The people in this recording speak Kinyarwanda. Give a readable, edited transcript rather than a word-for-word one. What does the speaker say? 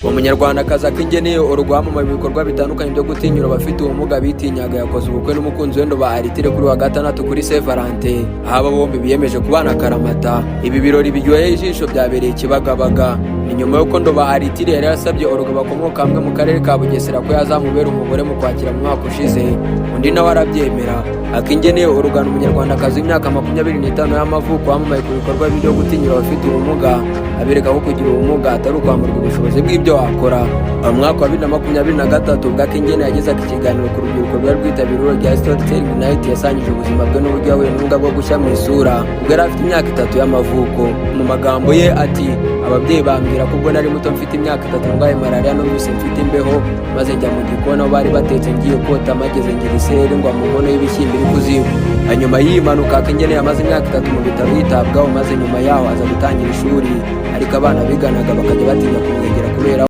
umunyarwandakazi Akingeneye urugwamo mu bikorwa bitandukanye byo gutinyura abafite ubumuga bitinyaga yakoze ubukwe n'umukunzi we Ndoba Aritire kuri wa gatandatu kuri Saint Valentin, aho aba bombi biyemeje kubana akaramata. Ibi birori biryoheye ijisho byabereye Kibagabaga. Ni nyuma y'uko Ndoba Aritire yari yasabye urugo bakomoka hamwe mu karere ka Bugesera ko yazamubera umugore mu kwakira mu mwaka ushize, undi nawe arabyemera. Akingeneye urugano umunyarwandakazi w'imyaka 25 y'amavuko wamamaye ku bikorwa byo gutinyura abafite ubumuga, abereka ko kugira ubumuga atari ukwamburwa ubushobozi bw'ibyo wakora. Mu mwaka wa 2023 ubwo Akingeneye yagezaga ikiganiro ku rubyiruko rwari rwitabiriye rya Storytelling Night, yasangije ubuzima bwe n'uburyo yahuye n'ubumuga bwo gushya mu isura ubwo yari afite imyaka 3 y'amavuko. Mu magambo ye ati, ababyeyi bambwira ko ubwo nari muto mfite imyaka 3 ndwaye malaria numvise mfite imbeho, maze njya mu gikoni aho bari batetse ngiye kota, mageze ngira isereri ngwa mu nkono y'ibishyimbo iri kuzimu. Hanyuma y'iyi mpanuka Akingeneye amaze imyaka 3 mu bitaro yitabwaho, maze nyuma yaho aza gutangira ishuri, ariko abana biganaga bakajya batinya kumwegera kubera